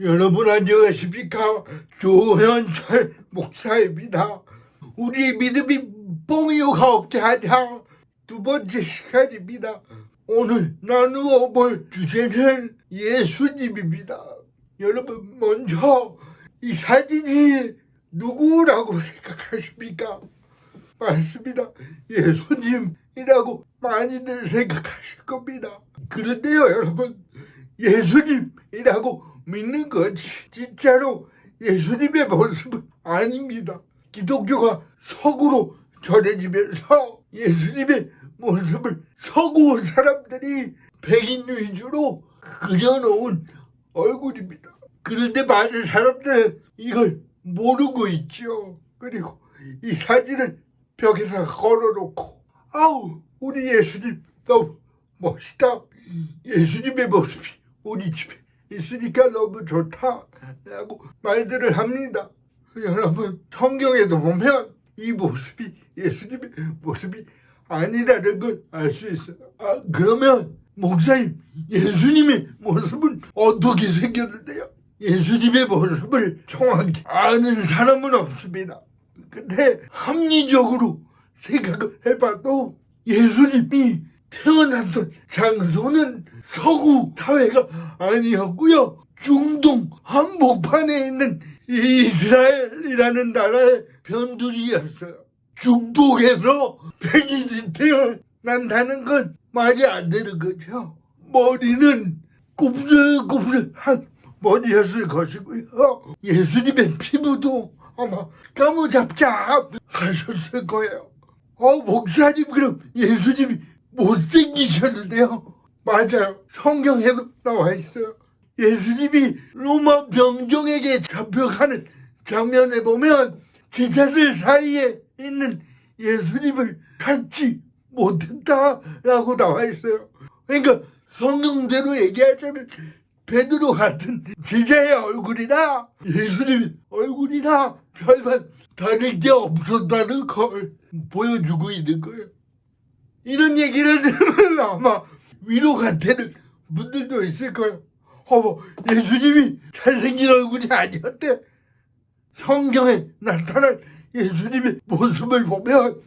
여러분 안녕하십니까? 조현철 목사입니다. 우리 믿음이 뽕이요가 없게 하자 두 번째 시간입니다. 오늘 나누어 볼 주제는 예수님입니다. 여러분 먼저 이 사진이 누구라고 생각하십니까? 맞습니다. 예수님이라고 많이들 생각하실 겁니다. 그런데요 여러분, 예수님이라고 믿는 것이 진짜로 예수님의 모습은 아닙니다. 기독교가 서구로 전해지면서 예수님의 모습을 서구 사람들이 백인 위주로 그려놓은 얼굴입니다. 그런데 많은 사람들은 이걸 모르고 있죠. 그리고 이 사진을 벽에다 걸어놓고 아우 우리 예수님 너무 멋있다. 예수님의 모습이 우리 집에 있으니까 너무 좋다 라고 말들을 합니다. 여러분 성경에도 보면 이 모습이 예수님의 모습이 아니라는 걸 알 수 있어요. 그러면 목사님 예수님의 모습은 어떻게 생겼는데요? 예수님의 모습을 정확히 아는 사람은 없습니다. 근데 합리적으로 생각을 해봐도 예수님이 태어났던 장소는 서구 사회가 아니었고요. 중동 한복판에 있는 이스라엘이라는 나라의 변두리였어요. 중동에서 백인이 태어난다는 건 말이 안 되는 거죠. 머리는 곱슬곱슬한 머리였을 것이고요. 예수님의 피부도 아마 까무잡잡하셨을 거예요. 목사님 그럼 예수님이 못생기셨는데요? 맞아요. 성경에도 나와 있어요. 예수님이 로마 병정에게 잡혀가는 장면에 보면 제자들 사이에 있는 예수님을 찾지 못했다라고 나와 있어요. 그러니까 성경대로 얘기하자면 베드로 같은 제자의 얼굴이나 예수님 얼굴이나 별반 다른 게 없었다는 걸 보여주고 있는 거예요. 이런 얘기를 들으면 아마 위로가 되는 분들도 있을 거예요. 예수님이 잘생긴 얼굴이 아니었대. 성경에 나타난 예수님의 모습을 보면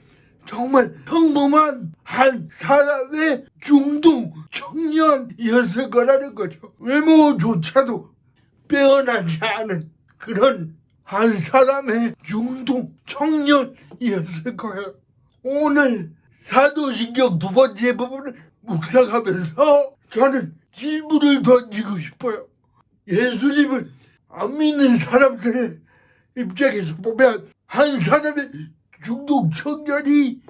정말 평범한 한 사람의 중동 청년이었을 거라는 거죠. 외모조차도 빼어나지 않은 그런 한 사람의 중동 청년이었을 거예요. 오늘 사도신경 두 번째 부분을 묵상하면서 저는 질문을 던지고 싶어요. 예수님을 안 믿는 사람들의 입장에서 보면 한 사람의 중동 청년이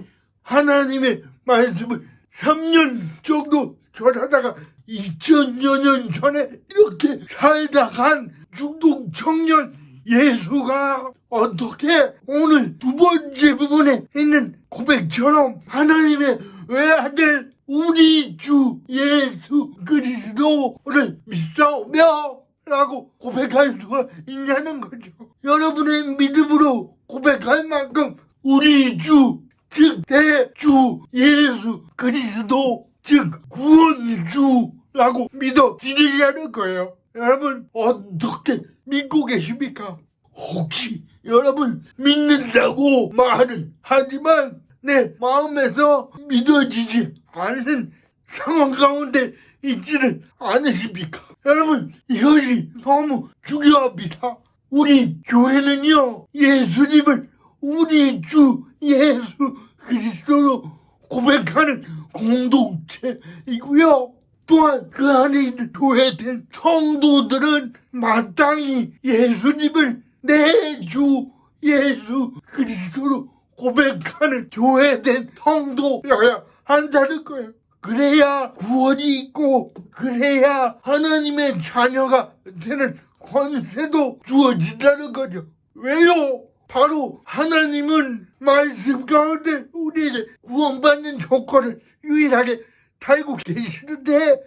하나님의 말씀을 3년 정도 전하다가 2000여 년 전에 이렇게 살다 간 중동 청년 예수가 어떻게 오늘 두 번째 부분에 있는 고백처럼 하나님의 외아들 우리 주 예수 그리스도를 믿사오며 라고 고백할 수가 있냐는 거죠. 여러분의 믿음으로 고백할 만큼 우리 주, 즉 대주 예수 그리스도, 즉 구원주라고 믿어지느냐는 거예요. 여러분 어떻게 믿고 계십니까? 혹시 여러분 믿는다고 말은 하지만 내 마음에서 믿어지지 않는 상황 가운데 있지는 않으십니까? 여러분 이것이 너무 중요합니다. 우리 교회는요 예수님을 우리 주 예수 그리스도로 고백하는 공동체이고요. 또한 그 안에 있는 교회된 성도들은 마땅히 예수님을 내 주 예수 그리스도로 고백하는 교회된 성도여야 한다는 거예요. 그래야 구원이 있고 그래야 하나님의 자녀가 되는 권세도 주어진다는 거죠. 왜요? 바로 하나님은 말씀 가운데 우리에게 구원받는 조건을 유일하게 달고 계시는데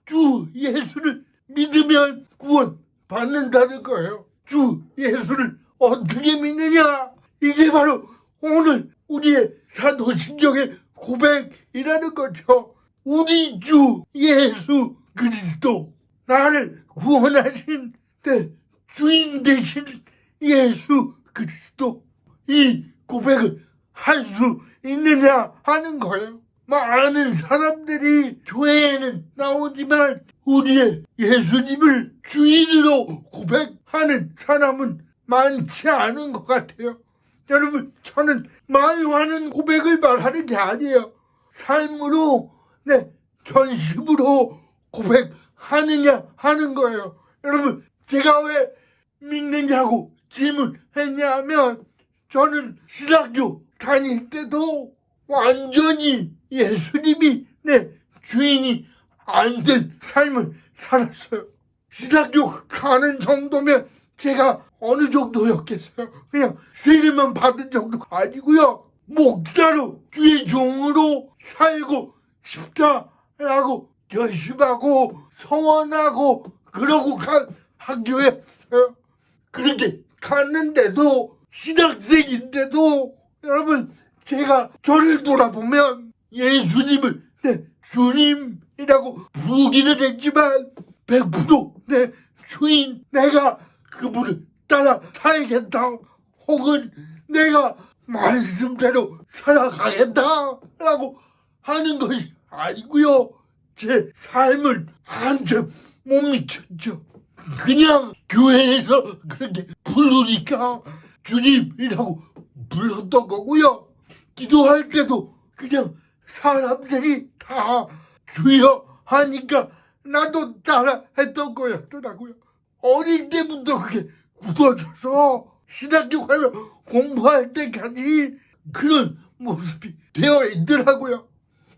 주 예수를 믿으면 구원받는다는 거예요. 주 예수를 어떻게 믿느냐? 이게 바로 오늘 우리의 사도신경의 고백이라는 거죠. 우리 주 예수 그리스도, 나를 구원하신 내 주인 되신 예수 그리스도, 이 고백을 할 수 있느냐 하는 거예요. 많은 사람들이 교회에는 나오지만 우리의 예수님을 주인으로 고백하는 사람은 많지 않은 것 같아요. 여러분, 저는 말하는 고백을 말하는 게 아니에요. 삶으로, 전심으로 고백하느냐 하는 거예요. 여러분, 제가 왜 믿느냐고 질문했냐면, 저는 신학교 다닐 때도 완전히 예수님이 내 주인이 안 된 삶을 살았어요. 신학교 가는 정도면 제가 어느 정도였겠어요? 그냥 세례만 받은 정도가 아니고요. 목사로 주의 종으로 살고 싶다라고 결심하고 서원하고 그러고 간 학교였어요. 그렇게 갔는데도, 신학생인데도, 여러분, 제가 저를 돌아보면 예수님을 내 주님이라고 부르기는 했지만 100% 내 주인, 내가 그분을 따라 살겠다, 혹은 내가 말씀대로 살아가겠다라고 하는 것이 아니고요. 제 삶을 한참 못 미쳤죠. 그냥 교회에서 그렇게 부르니까 주님이라고 불렀던 거고요. 기도할 때도 그냥 사람들이 다 주여 하니까 나도 따라 했던 거였더라고요. 어릴 때부터 그게 굳어져서 신학교 가서 공부할 때까지 그런 모습이 되어 있더라고요.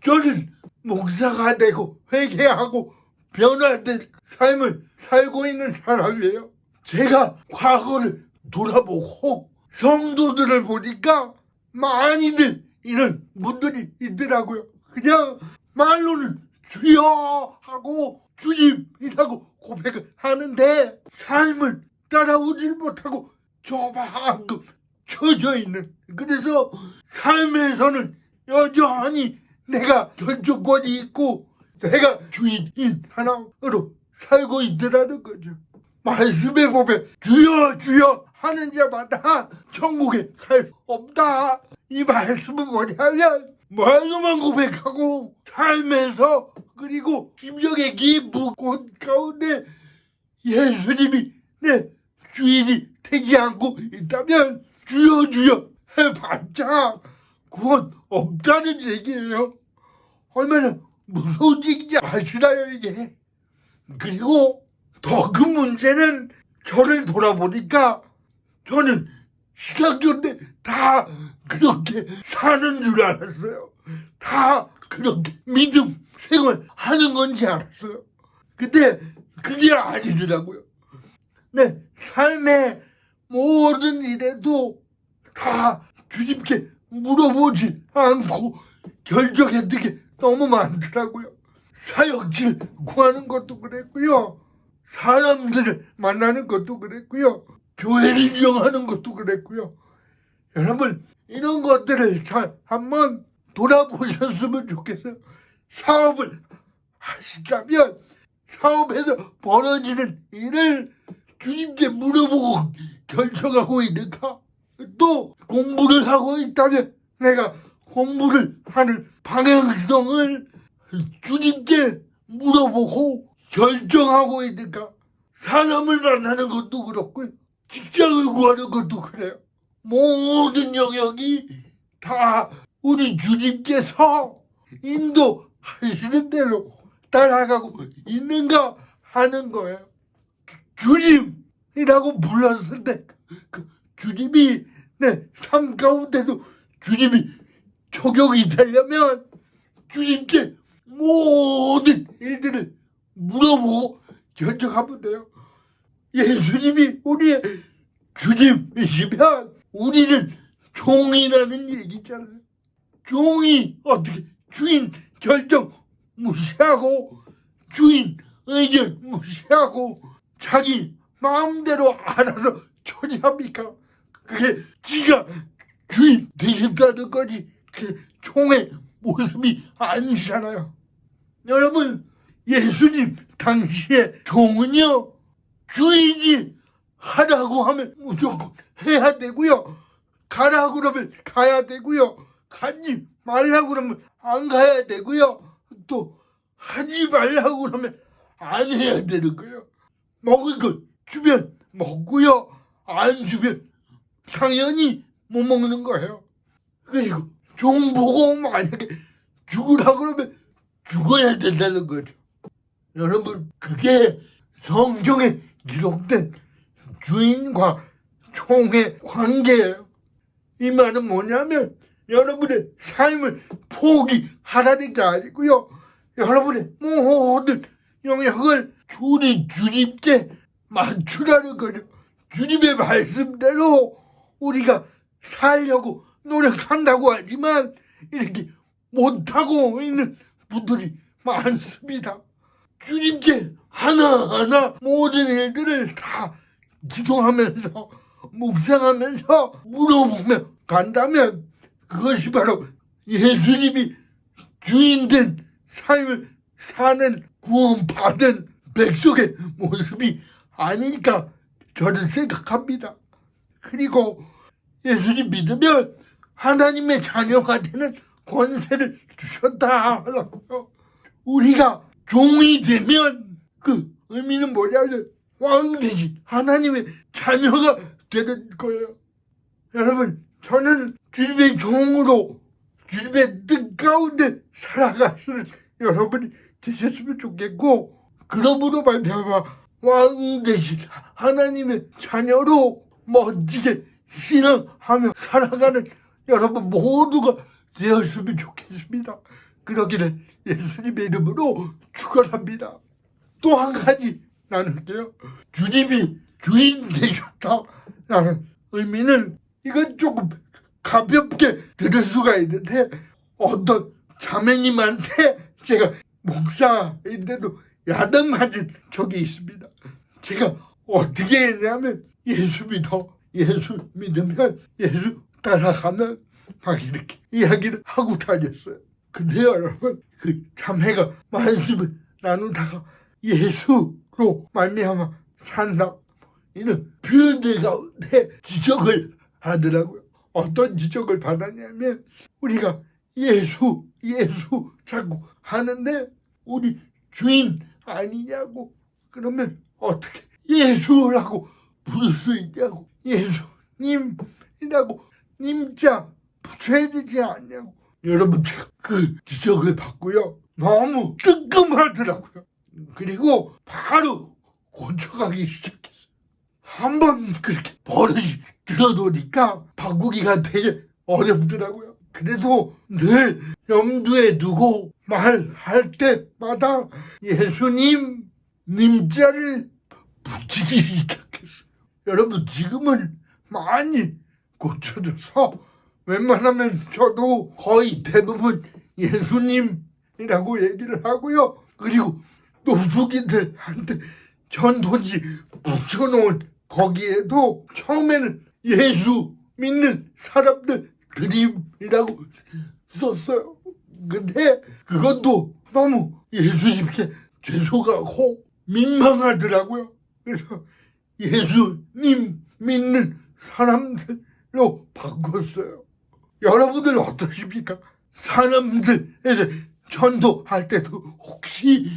저는 목사가 되고 회개하고 변화된 삶을 살고 있는 사람이에요. 제가 과거를 돌아보고 성도들을 보니까 많이들 이런 분들이 있더라고요. 그냥 말로는 주여 하고 주님이라고 고백을 하는데 삶을 따라오질 못하고 조만큼 처져 있는, 그래서 삶에서는 여전히 내가 결정권이 있고 내가 주인인 사람으로 살고 있더라는 거죠. 말씀에 보면 주여 주여 하는 자마다 천국에 갈 수 없다. 이 말씀은 뭐냐면, 말로만 고백하고 삶에서, 그리고 심령의 깊은 곳 가운데 예수님이 내 주인이 되지 않고 있다면 주여 주여 해봤자 구원 없다는 얘기예요. 얼마나 무서운 얘기인지 아시나요, 이게? 그리고 더 큰 문제는, 저를 돌아보니까 저는 신학교 때 다 그렇게 사는 줄 알았어요. 다 그렇게 믿음 생활 하는 건지 알았어요. 근데 그게 아니더라고요. 내 삶의 모든 일에도 다 주님께 물어보지 않고 결정했던 게 너무 많더라고요. 사역질 구하는 것도 그랬고요. 사람들을 만나는 것도 그랬고요. 교회를 이용하는 것도 그랬고요. 여러분, 이런 것들을 잘 한번 돌아보셨으면 좋겠어요. 사업을 하시다면 사업에서 벌어지는 일을 주님께 물어보고 결정하고 있는가? 또 공부를 하고 있다면 내가 공부를 하는 방향성을 주님께 물어보고 결정하고 있는가? 사람을 만나는 것도 그렇고요. 직장을 구하는 것도 그래요. 모든 영역이 다 우리 주님께서 인도하시는 대로 따라가고 있는가 하는 거예요. 주님이라고 불렀을 때 그 주님이 내 삶 가운데도 주님이 적용이 되려면 주님께 모든 일들을 물어보고 결정하면 돼요. 예수님이 우리의 주님이시면 우리는 종이라는 얘기잖아요. 종이 어떻게 주인 결정 무시하고 주인 의견 무시하고 자기 마음대로 알아서 처리합니까? 그게 지가 주인 되겠다는 거지. 그 종의 모습이 아니잖아요. 여러분, 예수님 당시의 종은요, 주인이 하라고 하면 무조건 해야 되고요. 가라고 그러면 가야 되고요. 가지 말라고 그러면 안 가야 되고요. 또 하지 말라고 그러면 안 해야 되는 거예요. 먹을 걸 주면 먹고요. 안 주면 당연히 못 먹는 거예요. 그리고 종 보고 만약에 죽으라고 그러면 죽어야 된다는 거죠. 여러분, 그게 성경에 기록된 주인과 종의 관계예요. 이 말은 뭐냐면 여러분의 삶을 포기하라는 게 아니고요. 여러분의 모든 영역을 우리 주님께 맞추라는 거죠. 주님의 말씀대로 우리가 살려고 노력한다고 하지만 이렇게 못하고 있는 분들이 많습니다. 주님께 하나하나 모든 일들을 다 기도하면서 묵상하면서 물어보며 간다면 그것이 바로 예수님이 주인된 삶을 사는 구원받은 백성의 모습이 아닐까 저는 생각합니다. 그리고 예수님 믿으면 하나님의 자녀가 되는 권세를 주셨다라고요. 우리가 종이 되면 그 의미는 뭐냐면 왕되신 하나님의 자녀가 되는 거예요. 여러분, 저는 주님의 종으로 주님의 뜻 가운데 살아가시는 여러분이 되셨으면 좋겠고, 그러므로 말미암아 왕되신 하나님의 자녀로 멋지게 신앙하며 살아가는 여러분 모두가 되었으면 좋겠습니다. 그러기를 예수님의 이름으로 축원합니다. 또 한 가지 나눌게요. 주님이 주인 되셨다라는 의미는 이건 조금 가볍게 들을 수가 있는데, 어떤 자매님한테 제가 목사인데도 야단맞은 적이 있습니다. 제가 어떻게 했냐면 예수 믿으면 예수 따라가면 막 이렇게 이야기를 하고 다녔어요. 근데 여러분, 그 자매가 말씀을 나누다가 예수로 말미암아 산다 이런 표현들 가운데 지적을 하더라고요. 어떤 지적을 받았냐면, 우리가 예수 자꾸 하는데 우리 주인 아니냐고, 그러면 어떻게 예수라고 부를 수 있냐고, 예수님이라고 님자 붙여야 되지 않냐고. 여러분, 제가 그 지적을 받고요, 너무 뜨끔하더라고요. 그리고 바로 고쳐가기 시작했어요. 한번 그렇게 버릇이 들어놓으니까 바꾸기가 되게 어렵더라고요. 그래도 늘 염두에 두고 말할 때마다 예수님 님자를 붙이기 시작했어요. 여러분, 지금은 많이 고쳐져서 웬만하면 저도 거의 대부분 예수님이라고 얘기를 하고요. 그리고 노숙인들한테 전도지 붙여놓은 거기에도 처음에는 예수 믿는 사람들 드림이라고 썼어요. 근데 그것도 너무 예수님께 죄송하고 민망하더라고요. 그래서 예수님 믿는 사람들로 바꿨어요. 여러분들 어떠십니까? 사람들에게 전도할 때도 혹시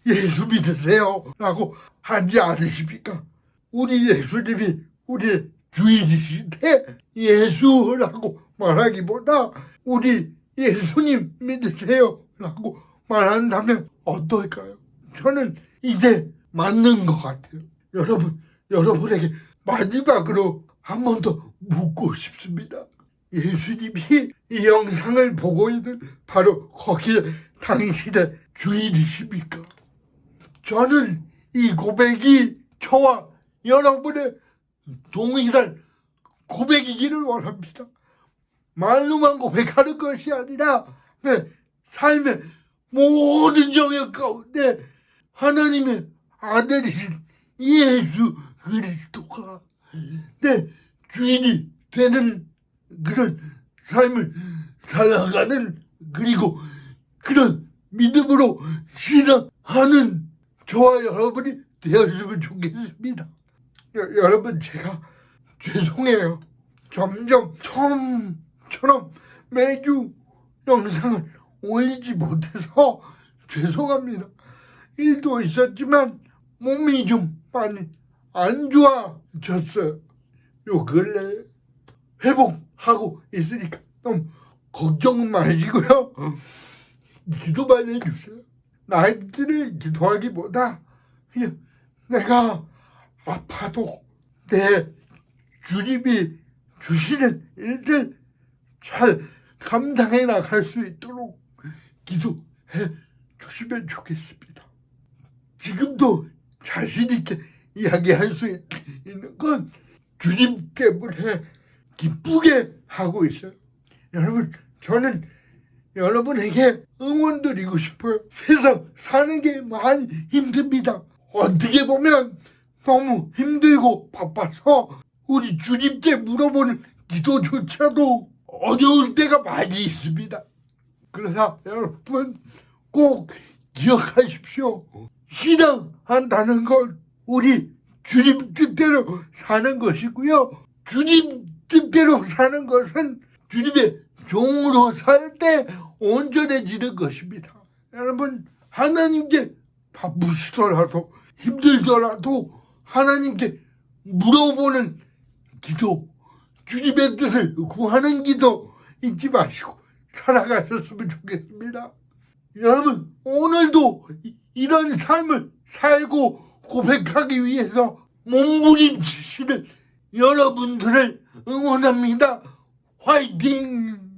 예수 믿으세요? 라고 하지 않으십니까? 우리 예수님이 우리 주인이신데 예수라고 말하기보다 우리 예수님 믿으세요? 라고 말한다면 어떨까요? 저는 이제 맞는 것 같아요. 여러분에게 마지막으로 한 번 더 묻고 싶습니다. 예수님이 이 영상을 보고 있는 바로 거기에 당신의 주인이십니까? 저는 이 고백이 저와 여러분의 동일한 고백이기를 원합니다. 말로만 고백하는 것이 아니라 내 삶의 모든 영역 가운데 하나님의 아들이신 예수 그리스도가 내 주인이 되는 그런 삶을 살아가는, 그리고 그런 믿음으로 신앙하는 저와 여러분이 되었으면 좋겠습니다. 여러분, 제가 죄송해요. 점점 처음처럼 매주 영상을 올리지 못해서 죄송합니다. 일도 있었지만 몸이 좀 많이 안 좋아졌어요. 요 근래 회복하고 있으니까 너무 걱정 마시고요. 기도만 해주세요. 나한테는 기도하기보다 그냥 내가 아파도 내 주님이 주시는 일들 잘 감당해 나갈 수 있도록 기도해 주시면 좋겠습니다. 지금도 자신 있게 이야기할 수 있는 건 주님 때문에 기쁘게 하고 있어요. 여러분, 저는 여러분에게 응원드리고 싶어요. 세상 사는 게 많이 힘듭니다. 어떻게 보면 너무 힘들고 바빠서 우리 주님께 물어보는 기도조차도 어려울 때가 많이 있습니다. 그러나 여러분 꼭 기억하십시오. 신앙한다는 건 우리 주님 뜻대로 사는 것이고요. 주님 뜻대로 사는 것은 주님의 종으로 살 때 온전해지는 것입니다. 여러분, 하나님께 바쁘시더라도 힘들더라도 하나님께 물어보는 기도, 주님의 뜻을 구하는 기도 잊지 마시고 살아가셨으면 좋겠습니다. 여러분, 오늘도 이런 삶을 살고 고백하기 위해서 몸부림치시는 여러분들을 응원합니다. 화이팅!